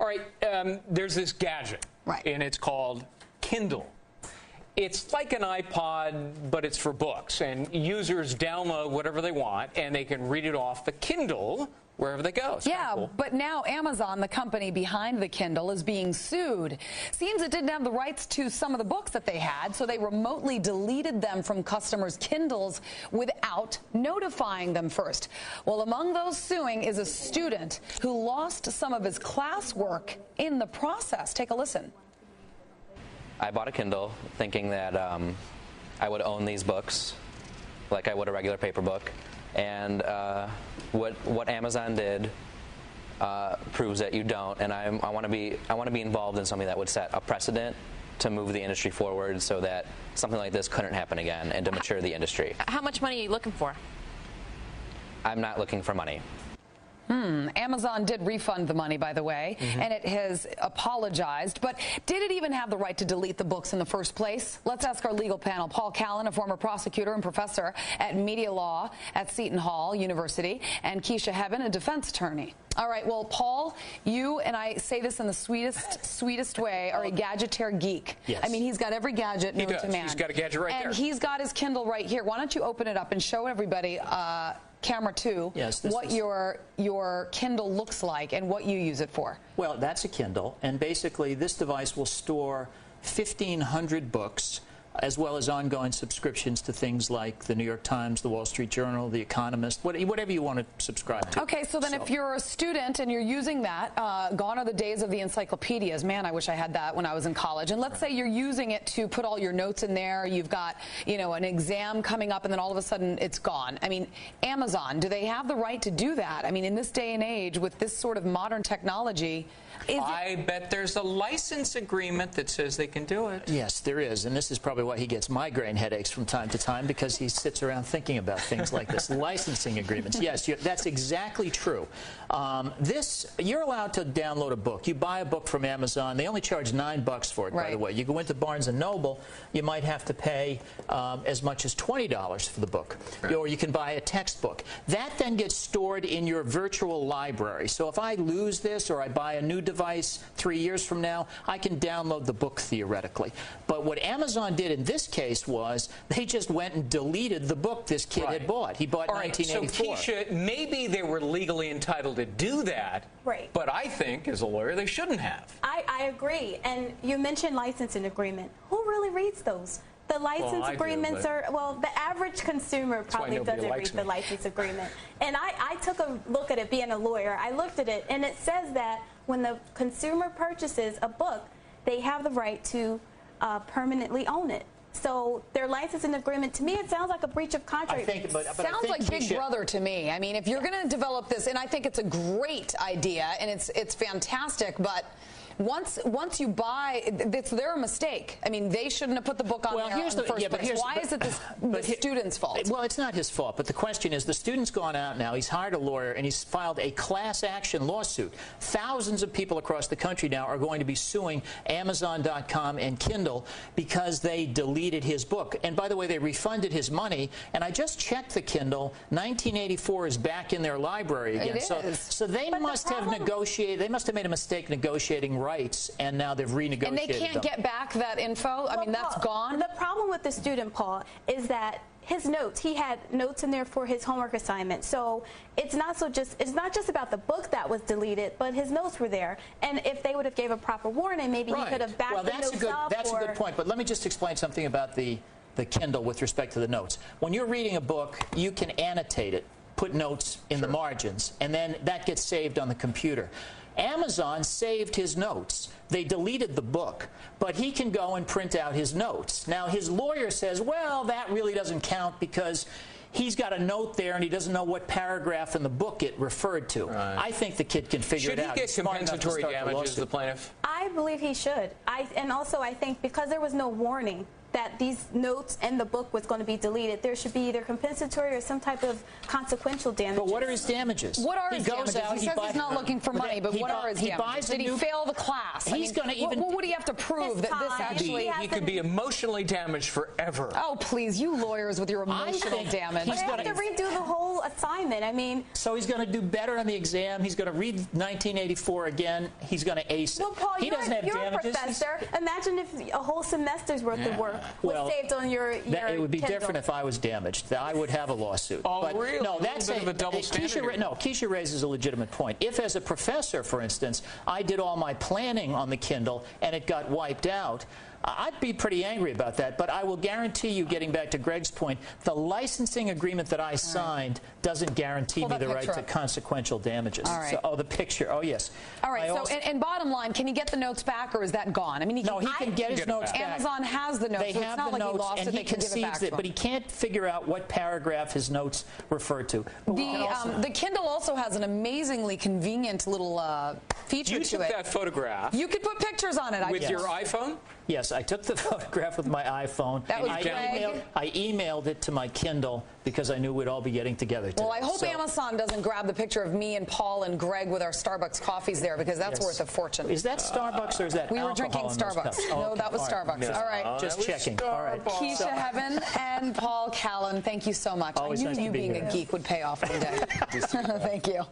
All right, there's this gadget, right, and it's called Kindle. It's like an iPod, but it's for books, and users download whatever they want, and they can read it off the Kindle wherever they go. It's cool. But now Amazon, the company behind the Kindle, is being sued. Seems it didn't have the rights to some of the books that they had, so they remotely deleted them from customers' Kindles without notifying them first. Well, among those suing is a student who lost some of his classwork in the process. Take a listen. I bought a Kindle thinking that I would own these books like I would a regular paper book. And what Amazon did proves that you don't. And I want to be involved in something that would set a precedent to move the industry forward, so that something like this couldn't happen again, and to mature the industry. How much money are you looking for? I'm not looking for money. Amazon did refund the money, by the way, and it has apologized. But did it even have the right to delete the books in the first place? Let's ask our legal panel. Paul Callan, a former prosecutor and professor at media law at Seton Hall University, and Kisha Hebbon, a defense attorney. All right, well, Paul, you, and I say this in the sweetest way, are a gadgetaire geek. Yes. I mean, he's got every gadget known to man. He's got a gadget right there. And he's got his Kindle right here. Why don't you open it up and show everybody, camera 2, what your Kindle looks like and what you use it for? Well, that's a Kindle, and basically this device will store 1,500 books, as well as ongoing subscriptions to things like the New York Times, the Wall Street Journal, the Economist, whatever you want to subscribe to. Okay, so then if you're a student and you're using that, gone are the days of the encyclopedias. Man, I wish I had that when I was in college. And let's say you're using it to put all your notes in there. You've got, you know, an exam coming up, and then all of a sudden it's gone. I mean, Amazon, do they have the right to do that? I mean, in this day and age, with this sort of modern technology, I bet there's a license agreement that says they can do it. Yes, there is, and this is probably why he gets migraine headaches from time to time, because he sits around thinking about things like this. Licensing agreements. Yes, that's exactly true. You're allowed to download a book. You buy a book from Amazon. They only charge $9 for it, by the way. You go into Barnes & Noble, you might have to pay as much as $20 for the book. Right. Or you can buy a textbook. That then gets stored in your virtual library. So if I lose this, or I buy a new device 3 years from now, I can download the book theoretically. But what Amazon did in this case was they just went and deleted the book this kid had bought. He bought 1984. So Kisha, maybe they were legally entitled to do that, but I think, as a lawyer, they shouldn't have. I agree. And you mentioned licensing agreement. Who really reads those? The license agreements are, well, the average consumer probably doesn't read the license agreement. And I took a look at it being a lawyer. I looked at it, and it says that when the consumer purchases a book, they have the right to permanently own it. So their licensing agreement, to me, it sounds like a breach of contract. Sounds like Big Brother to me. I mean, if you're going to develop this, and I think it's a great idea, and it's fantastic, but once you buy, it's their mistake. I mean, they shouldn't have put the book on there in the first place. Why is it the student's fault? Well, it's not his fault, but the question is, the student's gone out now, he's hired a lawyer, and he's filed a class action lawsuit. Thousands of people across the country now are going to be suing Amazon.com and Kindle because they deleted his book. And by the way, they refunded his money, and I just checked the Kindle. 1984 is back in their library again. So they must have negotiated, they must have made a mistake negotiating rights, and now they've renegotiated And they can't get back that info? I mean, that's gone? The problem with the student, Paul, is that his notes, he had notes in there for his homework assignment. So it's not just about the book that was deleted, but his notes were there. And if they would have gave a proper warning, maybe he could have backed the notes up. That's a good point, but let me just explain something about the Kindle with respect to the notes. When you're reading a book, you can annotate it, put notes in the margins, and then that gets saved on the computer. Amazon saved his notes. They deleted the book, but he can go and print out his notes. Now, his lawyer says, well, that really doesn't count because he's got a note there and he doesn't know what paragraph in the book it referred to. Right. I think the kid can figure it out. Should he get compensatory damages, the plaintiff? I believe he should. And also, I think because there was no warning, that these notes and the book was going to be deleted, there should be either compensatory or some type of consequential damages. But what are his damages? What are his damages? He says he's not looking for money, but what are his damages? Did he fail the class? He's going to even... What would he have to prove that this actually... He could be emotionally damaged forever. Oh, please, you lawyers with your emotional damage. He's going to redo the whole assignment. I mean... So he's going to do better on the exam. He's going to read 1984 again. He's going to ace it. Well, Paul, he doesn't have you're damages. A professor. Imagine if a whole semester's worth of work was saved on your it would be Kindle. different if I was damaged. I would have a lawsuit. Oh, but really? No, that's a bit of a double standard. Kisha raises a legitimate point. If, as a professor, for instance, I did all my planning on the Kindle and it got wiped out, I'd be pretty angry about that, but I will guarantee you, getting back to Greg's point, the licensing agreement that I signed doesn't guarantee me the right to consequential damages. All right. So, the picture. Oh, yes. All right. And bottom line, can he get the notes back, or is that gone? I mean, he can get his notes back. Amazon has the notes. They so have it's not the like notes, he lost and it. he They can give it back concedes it, but he can't figure out what paragraph his notes refer to. The Kindle also has an amazingly convenient little feature to it. You took that photograph. You could put pictures on it. With your iPhone? Yes, I took the photograph with my iPhone. That was I emailed it to my Kindle because I knew we'd all be getting together today. Well, I hope Amazon doesn't grab the picture of me and Paul and Greg with our Starbucks coffees there, because that's worth a fortune. Is that Starbucks or is that We were drinking Starbucks. No, that was Starbucks. All right. Just checking. All right. Kisha Hebbon and Paul Callan, thank you so much. Always I knew nice to you be being here. a geek would pay off one day. Thank you.